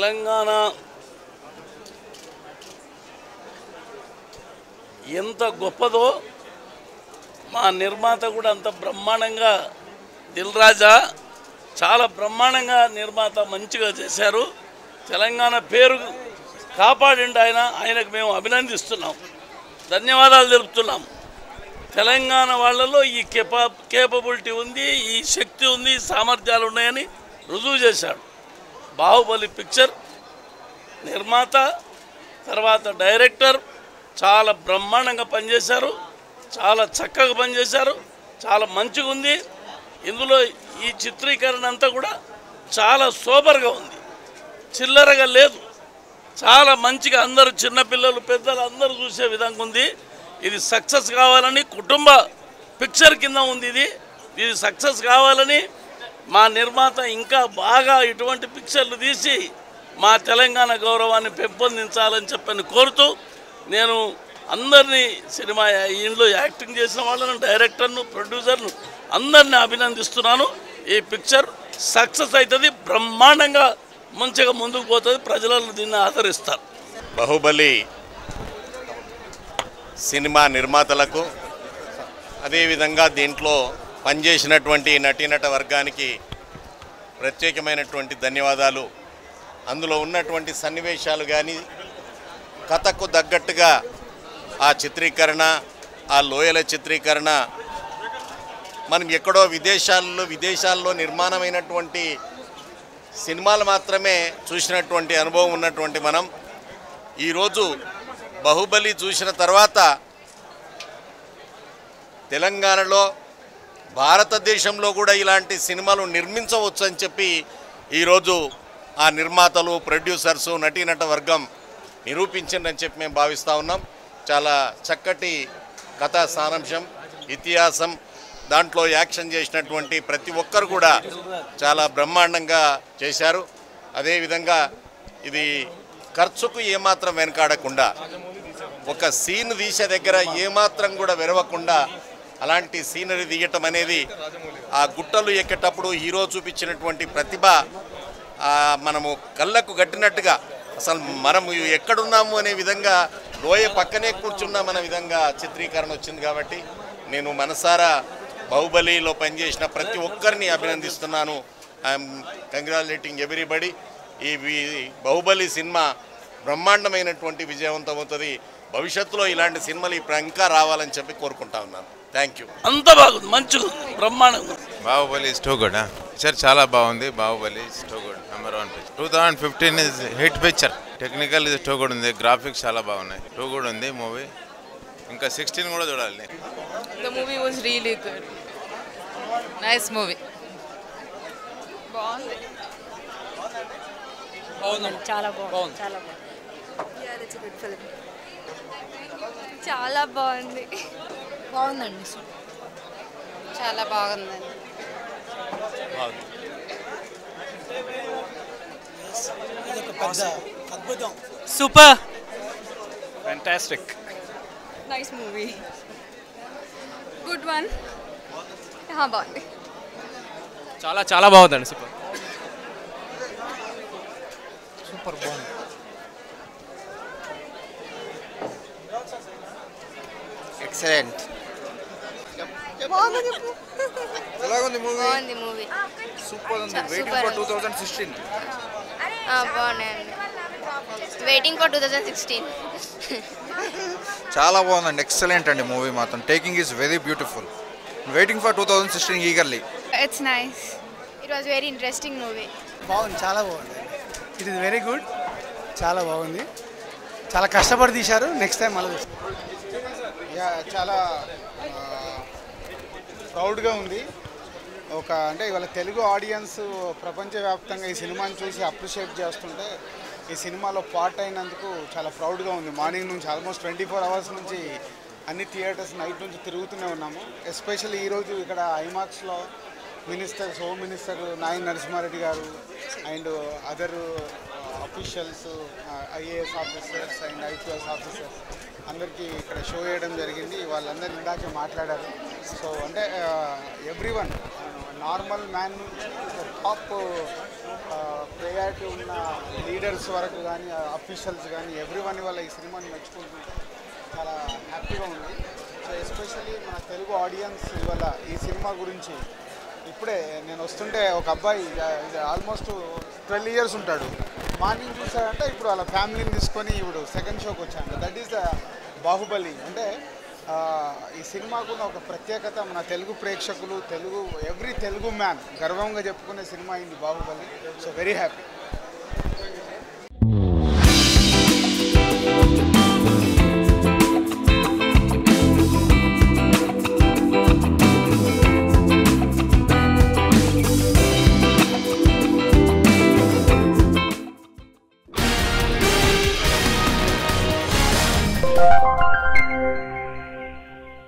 తెలంగాణ ఎంత గొప్పదో మా నిర్మాత కూడా అంత బ్రహ్మాండంగా దిల్ రాజా చాలా బ్రహ్మాండంగా నిర్మాత మంచిగా చేశారు. తెలంగాణ పేరు కాపాడిండి ఆయనకు మేము అభినందిస్తున్నాం, ధన్యవాదాలు తెలుపుతున్నాం. తెలంగాణ వాళ్ళలో ఈ కేపబిలిటీ ఉంది, ఈ శక్తి ఉంది, సామర్థ్యాలు ఉన్నాయని రుజువు చేశాడు. బాహుబలి పిక్చర్ నిర్మాత తర్వాత డైరెక్టర్ చాలా బ్రహ్మాండంగా పనిచేశారు, చాలా చక్కగా పనిచేశారు, చాలా మంచిగా ఉంది. ఇందులో ఈ చిత్రీకరణ అంతా కూడా చాలా సూపర్గా ఉంది, చిల్లరగా లేదు, చాలా మంచిగా అందరూ చిన్నపిల్లలు పెద్దలు అందరూ చూసే విధంగా ఉంది. ఇది సక్సెస్ కావాలని కుటుంబ పిక్చర్ కింద ఉంది. ఇది సక్సెస్ కావాలని మా నిర్మాత ఇంకా బాగా ఇటువంటి పిక్చర్లు తీసి మా తెలంగాణ గౌరవాన్ని పెంపొందించాలని చెప్పని కోరుతూ నేను అందరినీ సినిమా ఇంట్లో యాక్టింగ్ చేసిన వాళ్ళను, డైరెక్టర్ను, ప్రొడ్యూసర్ను అందరినీ అభినందిస్తున్నాను. ఈ పిక్చర్ సక్సెస్ అవుతుంది, బ్రహ్మాండంగా మంచిగా ముందుకు పోతుంది, ప్రజలను దీన్ని ఆదరిస్తారు. బాహుబలి సినిమా నిర్మాతలకు అదేవిధంగా దీంట్లో పనిచేసినటువంటి నటీనట వర్గానికి ప్రత్యేకమైనటువంటి ధన్యవాదాలు. అందులో ఉన్నటువంటి సన్నివేశాలు కానీ కథకు తగ్గట్టుగా ఆ చిత్రీకరణ, ఆ లోయల చిత్రీకరణ మనం ఎక్కడో విదేశాల్లో నిర్మాణమైనటువంటి సినిమాలు మాత్రమే చూసినటువంటి అనుభవం ఉన్నటువంటి మనం ఈరోజు బాహుబలి చూసిన తర్వాత తెలంగాణలో భారతదేశంలో కూడా ఇలాంటి సినిమాలు నిర్మించవచ్చు అని చెప్పి ఈరోజు ఆ నిర్మాతలు, ప్రొడ్యూసర్సు, నటీనట వర్గం నిరూపించిందని చెప్పి మేము భావిస్తూ ఉన్నాం. చాలా చక్కటి కథా సారాంశం, ఇతిహాసం, దాంట్లో యాక్షన్ చేసినటువంటి ప్రతి ఒక్కరు కూడా చాలా బ్రహ్మాండంగా చేశారు. అదేవిధంగా ఇది ఖర్చుకు ఏమాత్రం వెనకాడకుండా ఒక సీన్ తీసే దగ్గర ఏమాత్రం కూడా వెరవకుండా అలాంటి సీనరీ తీయటం అనేది ఆ గుట్టలు ఎక్కేటప్పుడు హీరో చూపించినటువంటి ప్రతిభ మనము కళ్ళకు కట్టినట్టుగా అసలు మనము ఎక్కడున్నాము అనే విధంగా లోయ పక్కనే కూర్చున్నామనే విధంగా చిత్రీకరణ వచ్చింది. కాబట్టి నేను మనసారా బాహుబలిలో పనిచేసిన ప్రతి ఒక్కరిని అభినందిస్తున్నాను. I'm congratulating everybody. ఈ బాహుబలి సినిమా బ్రహ్మాండమైనటువంటి విజయవంతం అవుతుంది. భవిష్యత్తులో ఇలాంటి సినిమాలు ఇప్పుడు ఇంకా రావాలని చెప్పి కోరుకుంటా ఉన్నాను. Thank you. అంత బాగుంది, మంచిగా బ్రహ్మాండంగా. Baahubali is too good. Picture చాలా బాగుంది. Baahubali is too good. Number 1 picture. 2015 is hit picture. Technical is too good ఉంది. గ్రాఫిక్స్ చాలా బాగున్నాయి. టూ గుడ్ ఉంది మూవీ. ఇంకా 16 కూడా చూడాలి. The movie was really good. Nice movie. బాగుంది, చాలా బాగుంది, చాలా బాగుంది. Yeah, it's a good film. చాలా బాగుంది, బాగుందండి, చాలా బాగుందండి. Super, fantastic, nice movie, good one. బాగుంది, చాలా చాలా బాగుందండి. సూపర్ సూపర్ బాగుంది. ఎక్సలెంట్. ఎలాగుంది మూవీ? బాగుంది మూవీ, సూపర్ ఉంది. Waiting for 2016. బాగున్నాయండి. Waiting for 2016. చాలా బాగుందండి. ఎక్సలెంట్ అండి మూవీ మాత్రం. Taking is very beautiful. Waiting for 2016 eagerly. It's nice. It was very interesting movie. బాగుంది, చాలా బాగుంది. ఇట్ ఈస్ వెరీ గుడ్, చాలా బాగుంది. చాలా కష్టపడి తీశారు. నెక్స్ట్ టైం మళ్ళీ చాలా ప్రౌడ్గా ఉంది. అంటే ఇవాళ తెలుగు ఆడియన్స్ ప్రపంచవ్యాప్తంగా ఈ సినిమాని చూసి అప్రిషియేట్ చేస్తుంటే ఈ సినిమాలో పార్ట్ అయినందుకు చాలా ప్రౌడ్గా ఉంది. మార్నింగ్ నుంచి ఆల్మోస్ట్ 24 అవర్స్ నుంచి అన్ని థియేటర్స్ నైట్ నుంచి తిరుగుతూనే ఉన్నాము. ఎస్పెషల్లీ ఈరోజు ఇక్కడ ఐమాక్స్లో హోమ్ మినిస్టర్ నాయన్ నరసింహారెడ్డి గారు and other officials, IAS officers and IPS officers అందరికీ ఇక్కడ షో చేయడం జరిగింది. వాళ్ళందరూ ఇందాకే మాట్లాడారు. సో అంటే ఎవ్రీవన్ నార్మల్ మ్యాన్ నుంచి టాప్ ప్రయారిటీ ఉన్న లీడర్స్ వరకు కానీ అఫీషియల్స్ కానీ ఎవ్రీవన్ వల్ల ఈ సినిమాని మెచ్చుకుంటున్నారు. చాలా హ్యాపీగా ఉంది. సో ఎస్పెషల్లీ మన తెలుగు ఆడియన్స్ ఇవాళ ఈ సినిమా గురించి ఇప్పుడే నేను వస్తుంటే ఒక అబ్బాయి ఆల్మోస్ట్ 12 years ఉంటాడు, మార్నింగ్ చూసాడంటే ఇప్పుడు వాళ్ళ ఫ్యామిలీని తీసుకొని ఇప్పుడు సెకండ్ షోకి వచ్చాడు. That is the Baahubali. అంటే ఈ సినిమాకున్న ఒక ప్రత్యేకత మన తెలుగు ప్రేక్షకులు, ఎవ్రీ తెలుగు మ్యాన్ గర్వంగా చెప్పుకునే సినిమా అయింది బాహుబలి. So very happy.